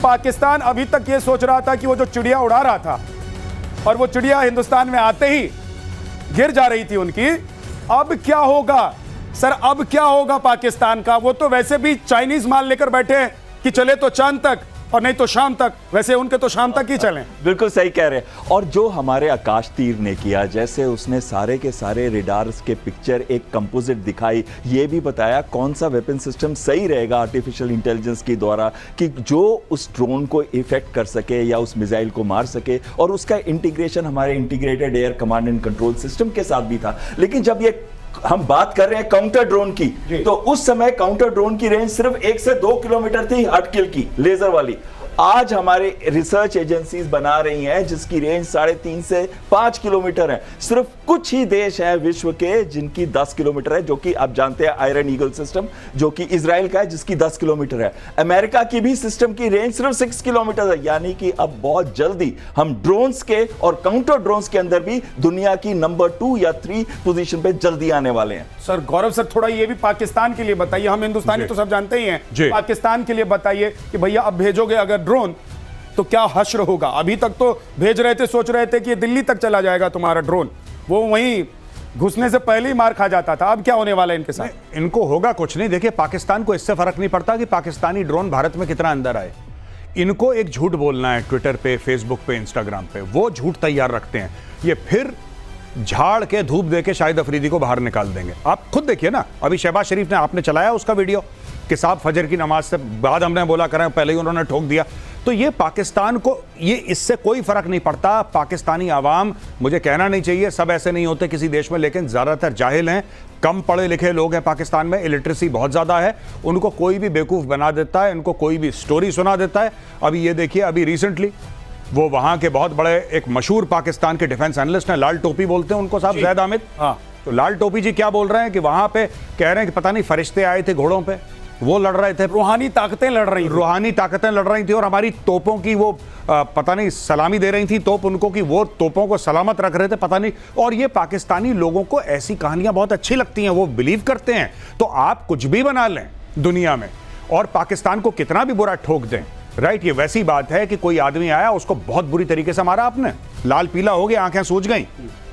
पाकिस्तान अभी तक ये सोच रहा था कि वो जो चिड़िया उड़ा रहा था और वो चिड़िया हिंदुस्तान में आते ही गिर जा रही थी उनकी, अब क्या होगा सर? अब क्या होगा पाकिस्तान का? वो तो वैसे भी चाइनीज माल लेकर बैठे हैं कि चले तो चांद तक और नहीं तो शाम तक, वैसे उनके तो शाम तक ही चलें। बिल्कुल सही कह रहे हैं। और जो हमारे आकाश तीर ने किया, जैसे उसने सारे के सारे रेडार्स के पिक्चर एक कंपोजिट दिखाई, ये भी बताया कौन सा वेपन सिस्टम सही रहेगा आर्टिफिशियल इंटेलिजेंस के द्वारा कि जो उस ड्रोन को इफेक्ट कर सके या उस मिसाइल को मार सके, और उसका इंटीग्रेशन हमारे integrated air command and control system के साथ भी था। लेकिन जब ये हम बात कर रहे हैं काउंटर ड्रोन की, तो उस समय काउंटर ड्रोन की रेंज सिर्फ 1 से 2 किलोमीटर थी हट किल की लेजर वाली। आज हमारे रिसर्च एजेंसीज बना रही हैं जिसकी रेंज 3.5 से 5 किलोमीटर है। सिर्फ कुछ ही देश हैं विश्व के जिनकी 10 किलोमीटर है, जो कि आप जानते हैं आयरन ईगल सिस्टम जो कि इजराइल का है जिसकी 10 किलोमीटर है। अमेरिका की भी सिस्टम की रेंज सिर्फ 6 किलोमीटर है। यानी कि अब बहुत जल्दी हम ड्रोन्स के और काउंटर ड्रोन्स के अंदर भी दुनिया की नंबर 2 या 3 पोजीशन पे जल्दी आने वाले हैं। सर गौरव सर, थोड़ा ये भी पाकिस्तान के लिए बताइए। हम हिंदुस्तानी तो सब जानते ही हैं, पाकिस्तान के लिए बताइए कि भैया अब भेजोगे अगर ड्रोन तो क्या हश्र होगा? अभी तक तो भेज रहे थे, सोच रहे थे कि दिल्ली तक चला जाएगा तुम्हारा ड्रोन, वो वहीं घुसने से पहले ही मार खा जाता था। अब क्या होने वाला है इनके साथ? इनको होगा कुछ नहीं। देखिए, पाकिस्तान को इससे फर्क नहीं पड़ता कि पाकिस्तानी ड्रोन भारत में कितना अंदर आए। इनको एक झूठ बोलना है ट्विटर पे, फेसबुक पे, इंस्टाग्राम पे, वो झूठ तैयार रखते हैं। ये फिर झाड़ के धूप दे के शाहिद अफरीदी को बाहर निकाल देंगे। आप खुद देखिए ना, अभी शहबाज शरीफ ने आपने चलाया उसका वीडियो कि साहब फजर की नमाज से बाद हमने बोला करें, पहले ही उन्होंने ठोक दिया। तो ये पाकिस्तान को ये इससे कोई फर्क नहीं पड़ता। पाकिस्तानी आवाम, मुझे कहना नहीं चाहिए सब ऐसे नहीं होते किसी देश में, लेकिन ज्यादातर जाहिल हैं, कम पढ़े लिखे लोग हैं पाकिस्तान में, इलिटरेसी बहुत ज्यादा है। उनको कोई भी बेवकूफ बना देता है, उनको कोई भी स्टोरी सुना देता है। अभी ये देखिए, अभी रिसेंटली वो वहां के बहुत बड़े एक मशहूर पाकिस्तान के डिफेंस एनालिस्ट हैं, लाल टोपी बोलते हैं उनको साहब, जैद आमिद। तो लाल टोपी जी क्या बोल रहे हैं कि वहां पे कह रहे हैं कि पता नहीं फरिश्ते आए थे घोड़ों पे, वो लड़ रहे थे, रूहानी ताकतें लड़ रही, रूहानी ताकतें लड़ रही थी, और हमारी तोपों की वो पता नहीं सलामी दे रही थी तोप उनको, कि वो तोपों को सलामत रख रहे थे, पता नहीं। और ये पाकिस्तानी लोगों को ऐसी कहानियां बहुत अच्छी लगती हैं, वो बिलीव करते हैं। तो आप कुछ भी बना लें दुनिया में और पाकिस्तान को कितना भी बुरा ठोक दें, राइट? ये वैसी बात है कि कोई आदमी आया, उसको बहुत बुरी तरीके से मारा आपने, लाल पीला हो गया, आंखें सूज गई,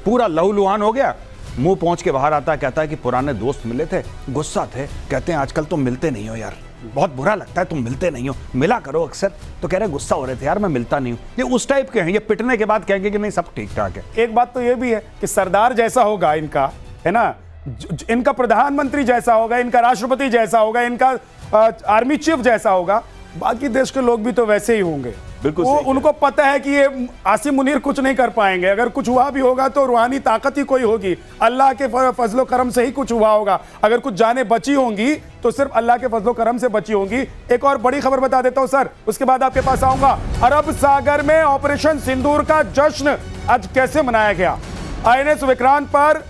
पूरा लहूलुहान हो गया, मुंह पहुंच के बाहर आता है, कहता है कि पुराने दोस्त मिले थे, गुस्सा थे, कहते हैं आजकल तुम मिलते नहीं हो यार, बहुत बुरा लगता है तुम मिलते नहीं हो, मिला करो अक्सर। तो कह रहे गुस्सा हो रहे थे यार, मैं मिलता नहीं हूं। ये उस टाइप के हैं। ये पिटने के बाद कहेंगे कि नहीं सब ठीक ठाक है। एक बात तो ये भी है कि सरदार जैसा होगा इनका, है ना, इनका प्रधानमंत्री जैसा होगा, इनका राष्ट्रपति जैसा होगा, इनका आर्मी चीफ जैसा होगा, बाकी देश के लोग भी तो वैसे ही होंगे। बिल्कुल वो उनको पता है कि ये आसिम मुनीर कुछ नहीं कर पाएंगे, अगर कुछ हुआ भी होगा तो रूहानी ताकत ही कोई होगी, अल्लाह के फजलो करम से ही कुछ हुआ होगा। अगर कुछ जानें बची होंगी तो सिर्फ अल्लाह के फजलो करम से बची होंगी। एक और बड़ी खबर बता देता हूं सर, उसके बाद आपके पास आऊंगा। अरब सागर में ऑपरेशन सिंदूर का जश्न आज कैसे मनाया गया? INS विक्रांत पर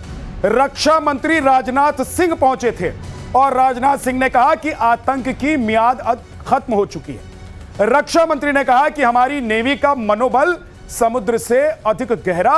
रक्षा मंत्री राजनाथ सिंह पहुंचे थे और राजनाथ सिंह ने कहा कि आतंक की मियाद अब खत्म हो चुकी है। रक्षा मंत्री ने कहा कि हमारी नेवी का मनोबल समुद्र से अधिक गहरा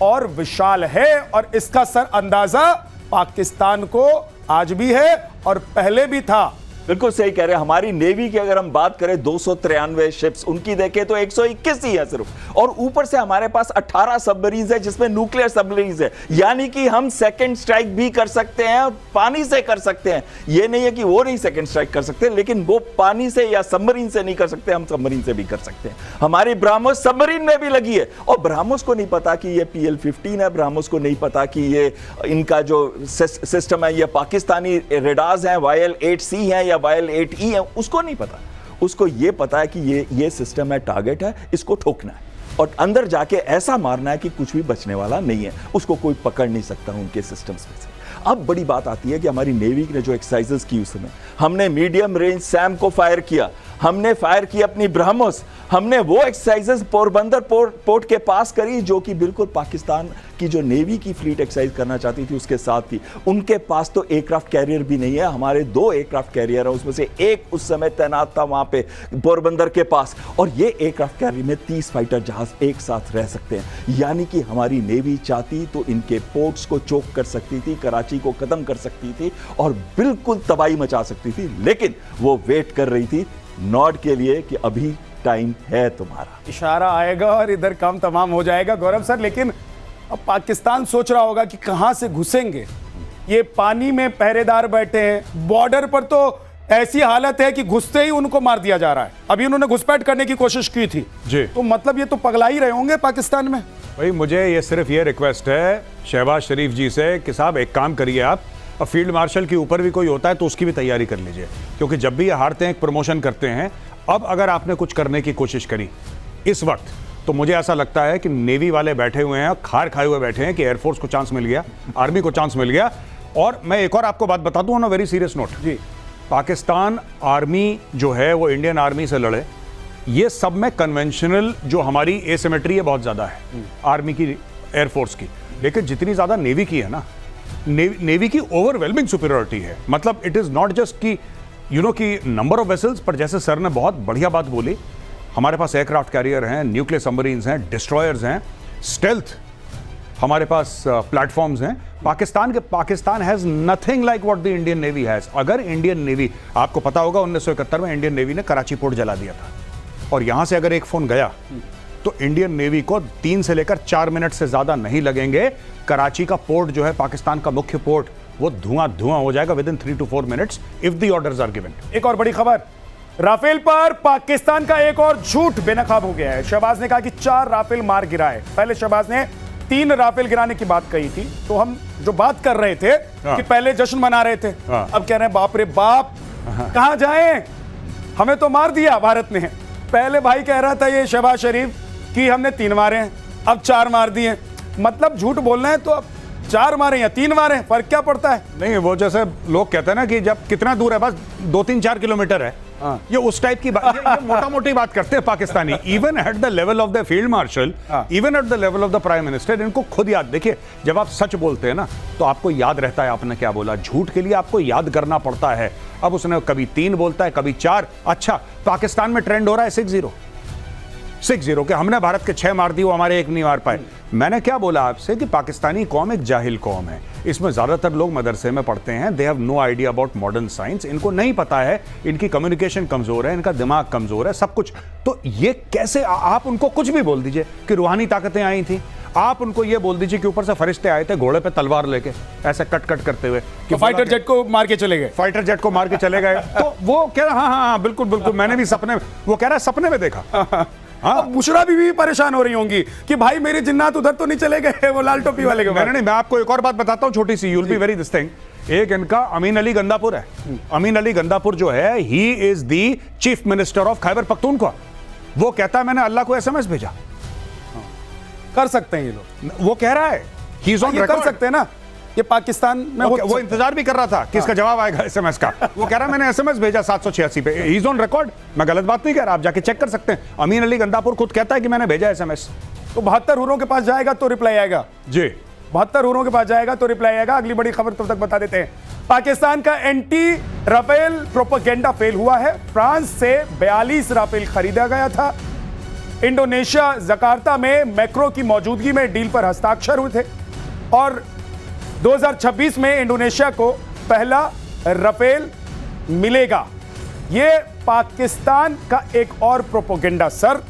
और विशाल है और इसका सर अंदाजा पाकिस्तान को आज भी है और पहले भी था। बिल्कुल सही कह रहे हैं। हमारी नेवी की अगर हम बात करें 293 शिप्स, उनकी देखें तो 121 ही है सिर्फ, और ऊपर से हमारे पास 18 सबमरीन्स है जिसमें न्यूक्लियर सबमरीन्स है। यानी कि हम सेकंड स्ट्राइक भी कर सकते हैं और पानी से कर सकते हैं। ये नहीं है कि वो नहीं सेकंड स्ट्राइक कर सकते, लेकिन वो पानी से या सबमरीन से नहीं कर सकते, हम सबमरीन से भी कर सकते हैं। हमारी ब्रह्मोस सबमरीन में भी लगी है और ब्रह्मोस को नहीं पता कि ये PL-15 है, ब्रह्मोस को नहीं पता कि ये इनका जो सिस्टम है ये पाकिस्तानी रेडार्स हैं, YL-8C है या YL-8E है, उसको नहीं पता। उसको ये पता है कि ये सिस्टम है, टारगेट है, इसको ठोकना है और अंदर जाके ऐसा मारना है कि कुछ भी बचने वाला नहीं है, उसको कोई पकड़ नहीं सकता उनके सिस्टम्स में से। अब बड़ी बात आती है कि हमारी नेवी ने जो एक्सरसाइजेस की, उसमें हमने मीडियम रेंज सैम को फायर किया, हमने फायर की अपनी ब्रह्मोस, हमने वो एक्सरसाइजेस पोरबंदर पोर्ट के पास करी जो कि बिल्कुल पाकिस्तान की जो नेवी की फ्लीट एक्सरसाइज करना चाहती थी उसके साथ थी। उनके पास तो एयरक्राफ्ट कैरियर भी नहीं है, हमारे 2 एयरक्राफ्ट कैरियर है, उसमें से एक उस समय तैनात था वहां पे पोरबंदर के पास, और ये एयरक्राफ्ट कैरियर में 30 फाइटर जहाज एक साथ रह सकते हैं। यानी कि हमारी नेवी चाहती तो इनके पोर्ट्स को चोक कर सकती थी, कराची को खत्म कर सकती थी और बिल्कुल तबाही मचा सकती थी, लेकिन वो वेट कर रही थी नॉड के लिए कि अभी टाइम है तुम्हारा। इशारा आएगा और इधर काम तमाम हो जाएगा गौरव सर। लेकिन अब पाकिस्तान सोच रहा होगा कि कहां से घुसेंगे। ये पानी में पहरेदार बैठे हैं, बॉर्डर पर तो ऐसी हालत है कि घुसते ही उनको मार दिया जा रहा है। अभी उन्होंने घुसपैठ करने की कोशिश की थी जी। तो मतलब ये तो पगला ही रहे होंगे पाकिस्तान में। भाई मुझे ये सिर्फ ये रिक्वेस्ट है शहबाज शरीफ जी से कि साहब एक काम करिए आप, अब फील्ड मार्शल के ऊपर भी कोई होता है तो उसकी भी तैयारी कर लीजिए, क्योंकि जब भी ये हारते हैं एक प्रमोशन करते हैं। अब अगर आपने कुछ करने की कोशिश करी इस वक्त तो मुझे ऐसा लगता है कि नेवी वाले बैठे हुए हैं, खार खाए हुए बैठे हैं कि एयरफोर्स को चांस मिल गया, आर्मी को चांस मिल गया। और मैं एक और आपको बात बता दूं on a very serious note जी, पाकिस्तान आर्मी जो है वो इंडियन आर्मी से लड़े, ये सब में कन्वेंशनल जो हमारी एसिमेट्री है बहुत ज़्यादा है आर्मी की, एयरफोर्स की, लेकिन जितनी ज़्यादा नेवी की है ना, नेवी की ओवरवेलमिंग सुपीरियरिटी है। मतलब इट इज़ नॉट जस्ट कि कि नंबर ऑफ वेसल्स, पर जैसे सर ने बहुत बढ़िया बात बोली, हमारे पास एयरक्राफ्ट कैरियर हैं, न्यूक्लियर सबमरीन्स हैं, डिस्ट्रॉयर्स हैं, स्टेल्थ हमारे पास प्लेटफॉर्म्स हैं। Pakistan has nothing like what the Indian navy has. अगर इंडियन नेवी, आपको पता होगा 1971 में इंडियन नेवी ने कराची पोर्ट जला दिया था, और यहां से अगर एक फोन गया तो इंडियन नेवी को 3 से लेकर 4 मिनट से ज्यादा नहीं लगेंगे। कराची का पोर्ट जो है पाकिस्तान का मुख्य पोर्ट, वो धुआं हो जाएगा within 3 to 4 minutes if the orders are given. एक और बड़ी खबर, राफेल पर पाकिस्तान का एक और झूठ बेनकाब हो गया है। शहबाज ने कहा कि 4 राफेल मार गिराए। पहले शहबाज ने 3 राफेल गिराने की बात कही थी, तो हम जो बात कर रहे थे कि पहले जश्न मना रहे थे, अब कह रहे हैं बाप रे बाप कहां जाएं, हमें तो मार दिया भारत ने। पहले भाई कह रहा था ये शहबाज शरीफ कि हमने 3 मारे हैं, अब 4 मार दिए। मतलब झूठ बोलना है तो अब 4 मारे या 3 मारे, फर्क क्या पड़ता है। नहीं, वो जैसे लोग कहते हैं ना कि जब कितना दूर है, बस 2-3-4 किलोमीटर है, ये उस टाइप की बात, ये मोटा मोटी बात करते हैं Pakistani. Even at the level of the field marshal, even at the level of the prime minister, इनको खुद याद, देखिए जब आप सच बोलते हैं ना तो आपको याद रहता है आपने क्या बोला। झूठ के लिए आपको याद करना पड़ता है। अब उसने कभी 3 बोलता है, कभी 4। अच्छा, पाकिस्तान में ट्रेंड हो रहा है 6-0 के, हमने भारत के 6 मार दी, वो हमारे 1 नहीं मार पाए। मैंने क्या बोला आपसे कि पाकिस्तानी कौम एक जाहिल कौम है। इसमें ज्यादातर लोग मदरसे में पढ़ते हैं, they have no idea about modern science, इनको नहीं पता है, इनकी कम्युनिकेशन कमजोर है, इनका दिमाग कमजोर है, सब कुछ। तो ये कैसे आप उनको कुछ भी बोल दीजिए कि रूहानी ताकतें आई थी, आप उनको ये बोल दीजिए कि ऊपर से फरिश्ते आए थे घोड़े पे तलवार लेके ऐसे कट करते हुए कि फाइटर जेट को मार के चले गए, फाइटर जेट को मार के चले गए। तो वो कह रहा हाँ बिल्कुल मैंने भी सपने, वो कह रहा है सपने में देखा। हाँ, बुशरा भी परेशान हो रही होंगी कि भाई मेरे जिन्नात उधर तो नहीं चले गए वो लाल टोपी वाले के बाद। नहीं, मैं आपको एक और बात बताता हूं छोटी सी, you'll be very this thing. एक इनका अमीन अली गंदापुर है। अमीन अली गंदापुर जो है, he is the chief minister of Khyber Pakhtunkhwa. वो कहता है मैंने अल्लाह को SMS भेजा। कर सकते हैं ये लोग, वो कह रहा है ही इज ऑन रिकॉर्ड। कर सकते हैं ना, ये पाकिस्तान में वो इंतजार भी कर रहा था कि इसका जवाब आएगा SMS का। वो कह रहा है मैंने SMS भेजा 786 पे, ही इज ऑन रिकॉर्ड। मैं गलत बात नहीं कह रहा, आप जाके चेक कर सकते हैं। अमीन अली गंदापुर खुद कहता है कि मैंने भेजा SMS। तो 72 हुरों के पास जाएगा तो रिप्लाई आएगा जी, 72 हुरों के पास जाएगा तो रिप्लाई आएगा। अगली बड़ी खबर तब तक बता देते हैं, पाकिस्तान का एंटी राफेल प्रोपेगेंडा फेल हुआ है। फ्रांस से 42 राफेल खरीदा गया था। इंडोनेशिया जकार्ता में मैक्रो की मौजूदगी में डील पर हस्ताक्षर हुए थे, और 2026 में इंडोनेशिया को पहला राफेल मिलेगा। ये पाकिस्तान का एक और प्रोपेगेंडा सर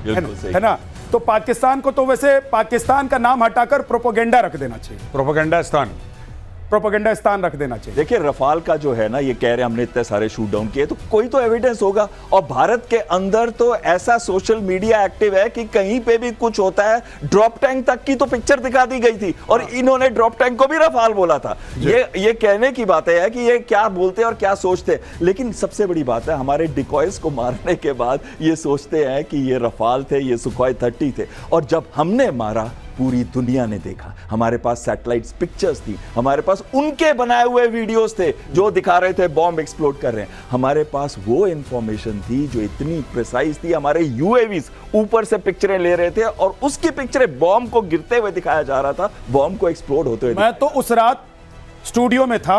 है ना। तो पाकिस्तान को तो वैसे पाकिस्तान का नाम हटाकर प्रोपेगेंडा रख देना चाहिए, प्रोपेगेंडा स्थान रख देना चाहिए। देखिए रफाल का जो है ना, ये कह रहे हैं हमने इतने सारे शूट डाउन किए, तो कोई तो एविडेंस होगा। और भारत के अंदर तो ऐसा सोशल मीडिया एक्टिव है कि कहीं पे भी कुछ होता है, ड्रॉप टैंक तक की तो पिक्चर दिखा दी गई थी, और इन्होंने ड्रॉप टैंक को भी रफाल बोला था। ये कहने की बात है कि ये क्या बोलते हैं और क्या सोचते हैं। लेकिन सबसे बड़ी बात है, हमारे डिकॉयज को मारने के बाद ये सोचते हैं कि ये रफाल थे, ये सुखोई 30 थे, और जब हमने मारा पूरी दुनिया ने देखा। हमारे पास सैटेलाइट्स पिक्चर्स थी, हमारे पास उनके बनाए हुए वीडियोस थे जो दिखा रहे थे बॉम्ब एक्सप्लोड कर रहे हैं। हमारे पास वो इंफॉर्मेशन थी जो इतनी प्रिसाइज थी, हमारे UAVs ऊपर से पिक्चरें ले रहे थे और उसकी पिक्चरें बॉम्ब को गिरते हुए दिखाया जा रहा था, बॉम्ब को एक्सप्लोड होते हुए। मैं तो उस रात स्टूडियो में था,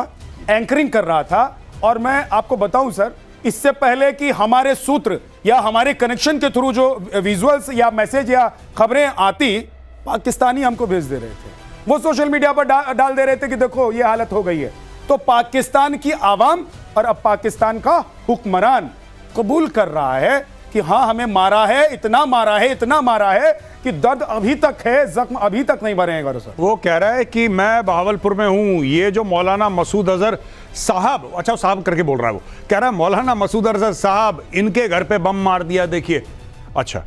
एंकरिंग कर रहा था, और मैं आपको बताऊं सर, इससे पहले कि हमारे सूत्र या हमारे कनेक्शन के थ्रू जो विजुअल्स या मैसेज या खबरें आती, पाकिस्तानी हमको भेज दे रहे थे, वो सोशल मीडिया पर डाल दे रहे थे कि देखो ये हालत हो गई है। तो पाकिस्तान की आवाम और अब पाकिस्तान का हुक्मरान कबूल कर रहा है कि हाँ हमें मारा है, इतना मारा है, इतना मारा है कि दर्द अभी तक है, जख्म अभी तक नहीं भरे हैं गौरव सर। वो कह रहा है कि मैं बहावलपुर में हूं, ये जो मौलाना मसूद अजहर साहब, अच्छा साहब करके बोल रहा है, वो कह रहा है मौलाना मसूद अजहर साहब इनके घर पे बम मार दिया, देखिए। अच्छा,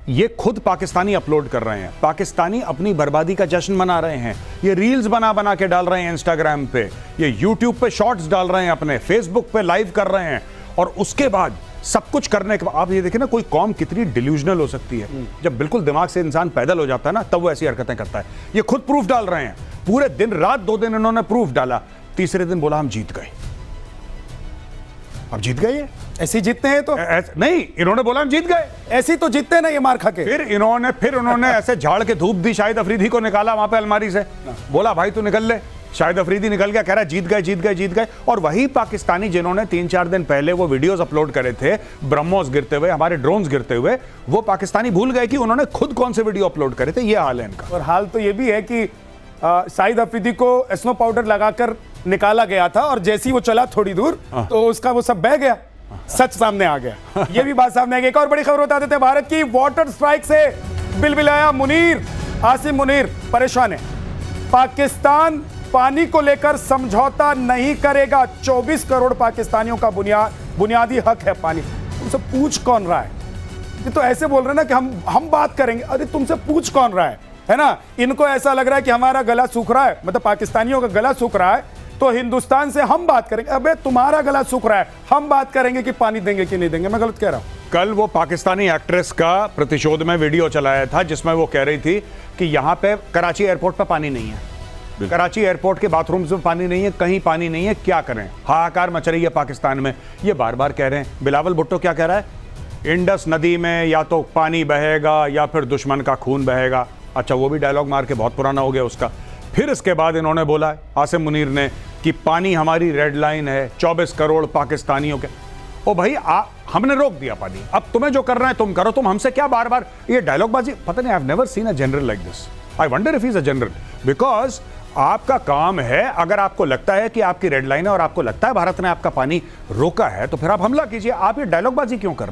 ये खुद पाकिस्तानी अपलोड कर रहे हैं, पाकिस्तानी अपनी बर्बादी का जश्न मना रहे हैं, ये रील्स बना बना के डाल रहे हैं इंस्टाग्राम पे, ये यूट्यूब पे शॉर्ट्स डाल रहे हैं, अपने फेसबुक पे लाइव कर रहे हैं, और उसके बाद सब कुछ करने के बाद आप ये देखिए ना, कोई कौम कितनी डिल्यूजनल हो सकती है। जब बिल्कुल दिमाग से इंसान पैदल हो जाता है ना, तब वो ऐसी हरकतें करता है। ये खुद प्रूफ डाल रहे हैं, पूरे दिन रात 2 दिन इन्होंने प्रूफ डाला, तीसरे दिन बोला हम जीत गए। अब जीत गए, ऐसे जीतते हैं तो नहीं, इन्होंने बोला हम जीत गए, ऐसी तो जीतते हैं ना ये मार खा के। फिर इन्होंने ऐसे झाड़ के धूप दी, शाहिद अफरीदी को निकाला वहां पे अलमारी से, बोला भाई तू निकल ले, शाहिद अफरीदी निकल गया, कह रहा जीत गए जीत गए जीत गए। और वही पाकिस्तानी जिन्होंने 3-4 दिन पहले वो वीडियोस अपलोड करे थे ब्रह्मोस गिरते हुए, हमारे ड्रोन्स गिरते हुए, वो पाकिस्तानी भूल गए कि उन्होंने खुद कौन से वीडियो अपलोड करे थे। ये हाल है इनका। और हाल तो ये भी है कि शाहिद अफरीदी को स्नो पाउडर लगाकर निकाला गया था, और जैसे ही वो चला थोड़ी दूर तो उसका वो सब बह गया, सच सामने आ गया। ये भी बात सामने आ गई। एक और बड़ी खबर बता देते हैं, भारत की वाटर स्ट्राइक से बिलबिलाया मुनीर, आसिम मुनीर परेशान है। पाकिस्तान पानी को लेकर समझौता नहीं करेगा, 24 करोड़ पाकिस्तानियों का बुनियादी हक है पानी। तुमसे पूछ कौन रहा है? ये तो ऐसे बोल रहे हैं ना कि हम बात करेंगे, अरे तुमसे पूछ कौन रहा है ना। इनको ऐसा लग रहा है कि हमारा गला सूख रहा है, मतलब पाकिस्तानियों का गला सूख रहा है, तो हिंदुस्तान से हम बात करेंगे। अबे तुम्हारा गला सूख रहा है, हम बात करेंगे कि पानी देंगे कि नहीं देंगे। मैं गलत कह रहा हूं? कल वो पाकिस्तानी एक्ट्रेस का प्रतिशोध में वीडियो चलाया था, जिसमें वो कह रही थी कि यहां पे कराची एयरपोर्ट पर पानी नहीं है, कराची एयरपोर्ट के बाथरूम्स में पानी नहीं है, कहीं पानी नहीं है, क्या करें, हाहाकार मच रही है पाकिस्तान में। ये बार बार कह रहे हैं। बिलावल भुट्टो क्या कह रहा है? इंडस नदी में या तो पानी बहेगा या फिर दुश्मन का खून बहेगा। अच्छा, वो भी डायलॉग मार के बहुत पुराना हो गया उसका। फिर इसके बाद इन्होंने बोला आसिम मुनीर ने कि पानी हमारी रेड लाइन है, 24 करोड़ पाकिस्तानियों के। ओ भाई, हमने रोक दिया पानी, अब तुम्हें जो करना है तुम करो, तुम हमसे क्या बार बार ये डायलॉग बाजी। पता नहीं, I have never seen a general like this. I wonder if he is a general, because आपका काम है, अगर आपको लगता है कि आपकी रेड लाइन है और आपको लगता है भारत ने आपका पानी रोका है, तो फिर आप हमला कीजिए। आप ये डायलॉग बाजी क्यों कर रहे हैं?